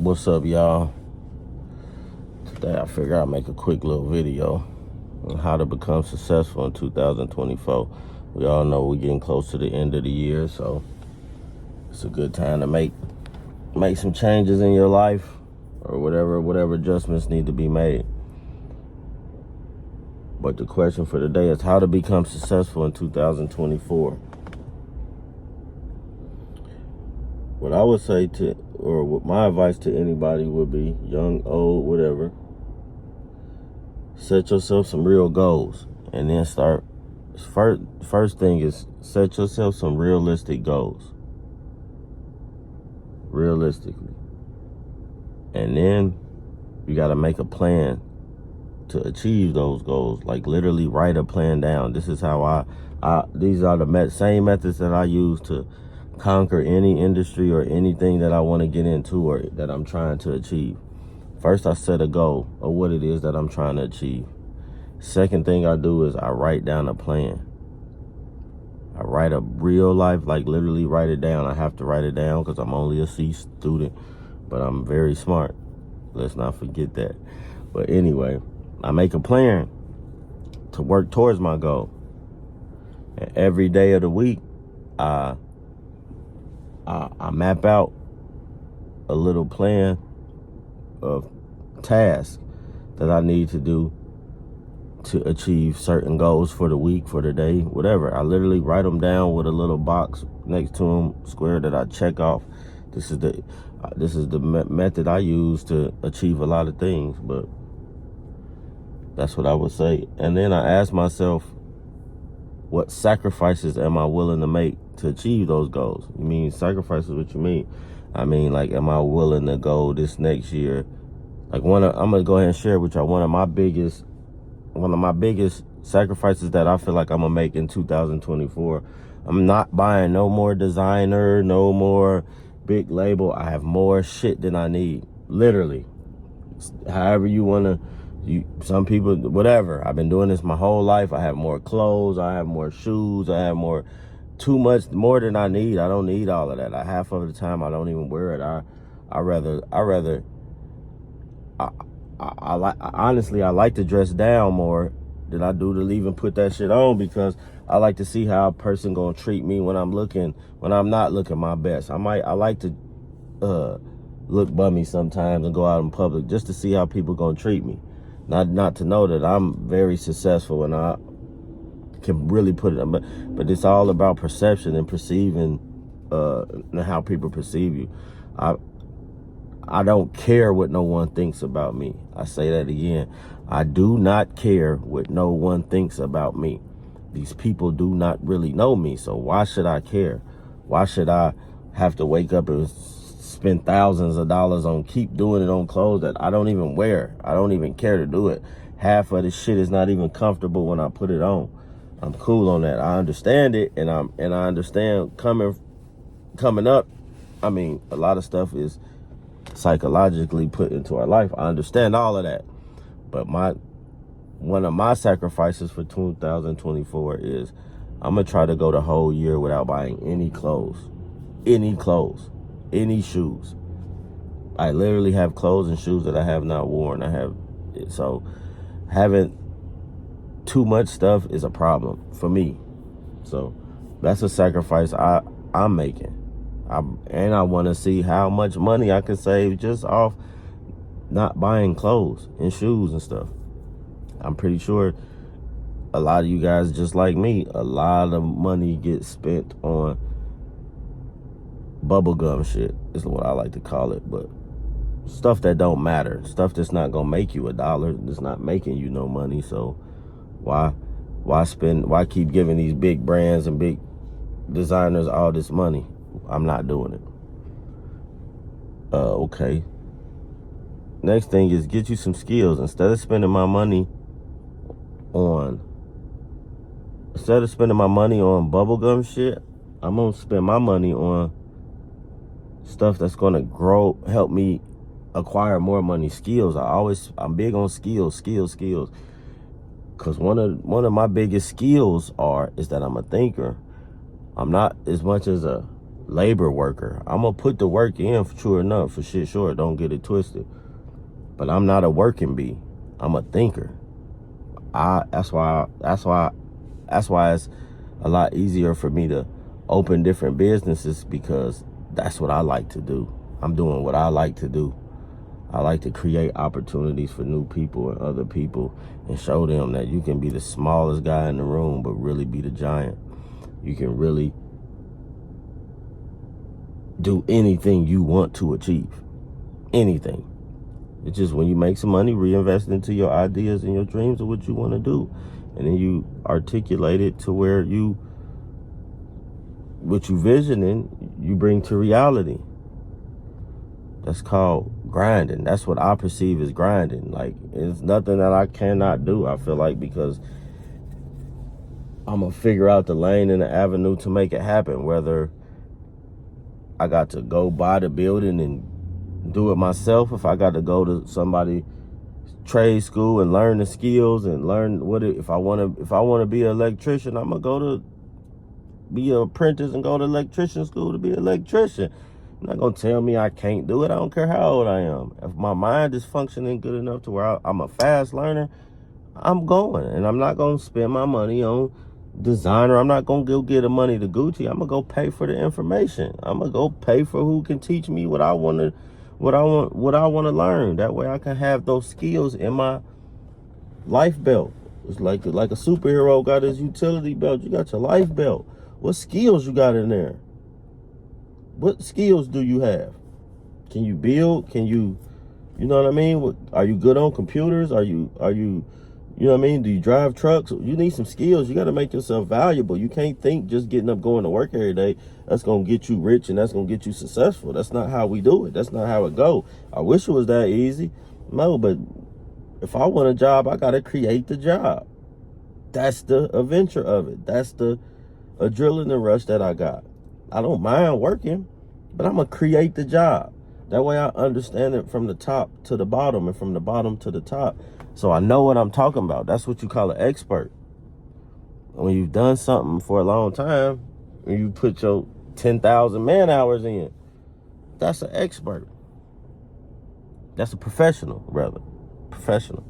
What's up, y'all? Today I figured I'd make a quick little video on how to become successful in 2024. We all know we're getting close to the end of the year, so it's a good time to make some changes in your life or whatever adjustments need to be made. But the question for today is how to become successful in 2024. What I would say what my advice to anybody would be, young, old, whatever, set yourself some real goals and then first thing is set yourself some realistic goals. Realistically. And then you got to make a plan to achieve those goals. Like literally write a plan down. This is how these are the same methods that I use to conquer any industry or anything that I want to get into or that I'm trying to achieve. First, I set a goal of what it is that I'm trying to achieve. Second thing I do is I write down a plan. I write a real life, like literally write it down. I have to write it down because I'm only a C student, but I'm very smart. Let's not forget that. But anyway, I make a plan to work towards my goal. And every day of the week, I map out a little plan of tasks that I need to do to achieve certain goals for the week, for the day, whatever. I literally write them down with a little box next to them, square, that I check off. This is the method I use to achieve a lot of things, but that's what I would say. And then I ask myself, what sacrifices am I willing to make to achieve those goals? You mean sacrifices? What you mean? I mean, like, am I willing to go this next year? Like, I'm gonna go ahead and share with y'all one of my biggest sacrifices that I feel like I'm gonna make in 2024. I'm not buying no more designer, no more big label. I have more shit than I need. Literally. However you wanna. Some people, whatever. I've been doing this my whole life. I have more clothes. I have more shoes. I have more than I need. I don't need all of that. Half of the time I don't even wear it. Honestly, I like to dress down more than I do to even put that shit on, because I like to see how a person gonna treat me when I'm not looking my best. I like to look bummy sometimes and go out in public just to see how people gonna treat me. Not to know that I'm very successful and I can really put it, but it's all about perception and perceiving how people perceive you. I don't care what no one thinks about me. I say that again. I do not care what no one thinks about me. These people do not really know me, so why should I care? Why should I have to wake up and spend thousands of dollars on keep doing it on clothes that I don't even wear? I don't even care to do it. Half of the shit is not even comfortable when I put it on. I'm cool on that. I understand it, and I understand coming up. I mean, a lot of stuff is psychologically put into our life. I understand all of that. But one of my sacrifices for 2024 is I'm gonna try to go the whole year without buying any clothes, any shoes. I literally have clothes and shoes that I have not worn. So having too much stuff is a problem for me. So that's a sacrifice I'm making. I want to see how much money I can save just off not buying clothes and shoes and stuff. I'm pretty sure a lot of you guys, just like me, a lot of money gets spent on bubblegum shit is what I like to call it, but stuff that don't matter, stuff that's not gonna make you $1, that's not making you no money. So why keep giving these big brands and big designers all this money? I'm not doing it. Okay. Next thing is get you some skills. Instead of spending my money on bubblegum shit, I'm gonna spend my money on stuff that's gonna help me acquire more money. Skills. I'm big on skills. Cause one of my biggest skills is that I'm a thinker. I'm not as much as a labor worker. I'm going to put the work in, for sure enough, for shit sure. Don't get it twisted. But I'm not a working bee. I'm a thinker. That's why it's a lot easier for me to open different businesses, because that's what I like to do. I'm doing what I like to do. I like to create opportunities for new people and other people and show them that you can be the smallest guy in the room but really be the giant. You can really do anything you want to achieve. Anything. It's just when you make some money, reinvest into your ideas and your dreams of what you want to do. And then you articulate it to where what you visioning, you bring to reality. That's called grinding. That's what I perceive as grinding. Like, it's nothing that I cannot do, I feel like, because I'm going to figure out the lane and the avenue to make it happen. Whether I got to go buy the building and do it myself, if I got to go to somebody's trade school and learn the skills and learn if I want to be an electrician, I'm going to go to be an apprentice and go to electrician school to be an electrician. You're not going to tell me I can't do it. I don't care how old I am. If my mind is functioning good enough to where I'm a fast learner, I'm going. And I'm not going to spend my money on designer. I'm not going to go get the money to Gucci. I'm going to go pay for the information. I'm going to go pay for who can teach me what I want to learn. That way I can have those skills in my life belt. It's like a superhero got his utility belt. You got your life belt. What skills you got in there? What skills do you have? Can you build? Can you know what I mean? Are you good on computers? Are you, you know what I mean? Do you drive trucks? You need some skills. You got to make yourself valuable. You can't think just getting up, going to work every day, that's going to get you rich and that's going to get you successful. That's not how we do it. That's not how it go. I wish it was that easy. No, but if I want a job, I got to create the job. That's the adventure of it. That's the adrenaline rush that I got. I don't mind working, but I'm going to create the job. That way I understand it from the top to the bottom and from the bottom to the top. So I know what I'm talking about. That's what you call an expert. When you've done something for a long time and you put your 10,000 man hours in, that's an expert. That's a professional, rather. Professional.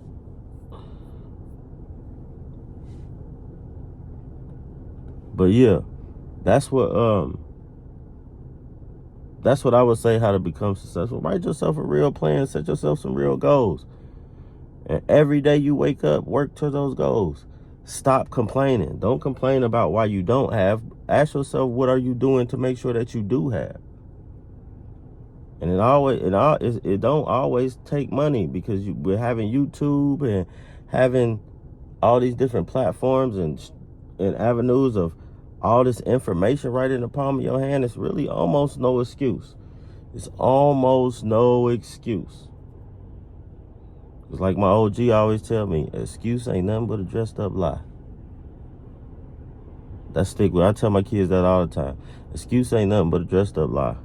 But yeah, that's what I would say, how to become successful. Write yourself a real plan, set yourself some real goals. And every day you wake up, work to those goals. Stop complaining. Don't complain about why you don't have. Ask yourself, what are you doing to make sure that you do have? And it don't always take money, because we're having YouTube and having all these different platforms and avenues of all this information right in the palm of your hand. It's really almost no excuse. It's almost no excuse. It's like my OG always tell me, excuse ain't nothing but a dressed up lie. That stick with. I tell my kids that all the time. Excuse ain't nothing but a dressed up lie.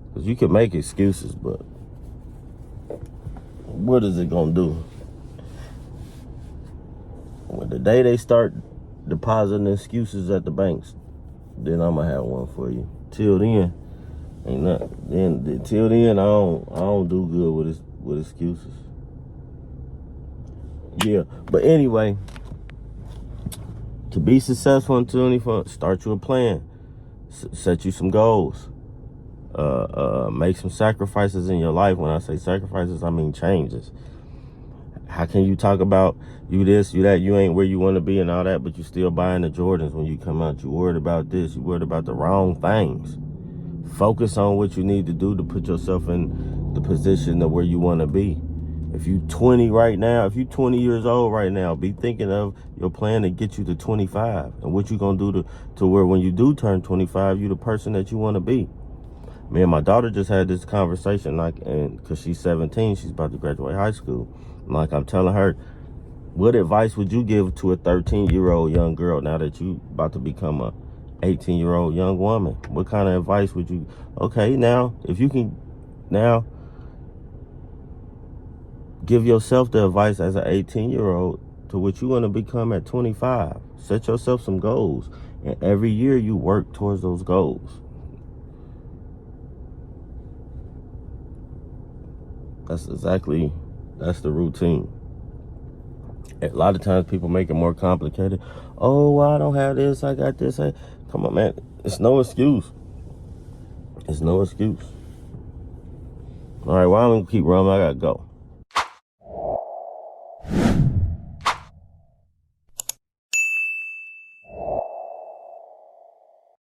Because you can make excuses, but what is it going to do? When the day they start depositing excuses at the banks, then I'm going to have one for you. Till then, ain't nothing. Till then, I don't do good with excuses. Yeah, but anyway, to be successful in 2024, start you a plan. Set you some goals. Make some sacrifices in your life. When I say sacrifices, I mean changes. How can you talk about you this, you that, you ain't where you want to be and all that, but you still buying the Jordans when you come out? You worried about this, you worried about the wrong things. Focus on what you need to do to put yourself in the position of where you want to be. If you 20 right now, if you 20 years old right now, be thinking of your plan to get you to 25 and what you going to do to where when you do turn 25, you the person that you want to be. Me and my daughter just had this conversation, because she's 17, she's about to graduate high school. Like, I'm telling her, what advice would you give to a 13-year-old young girl now that you about to become a 18-year-old young woman? What kind of advice would you? Okay, now, if you can now give yourself the advice as an 18-year-old to what you want to become at 25. Set yourself some goals And every year you work towards those goals. That's the routine. A lot of times people make it more complicated. Oh, well, I don't have this, I got this. Come on, man. It's no excuse. It's no excuse. All right, well, I'm going to keep running. I got to go.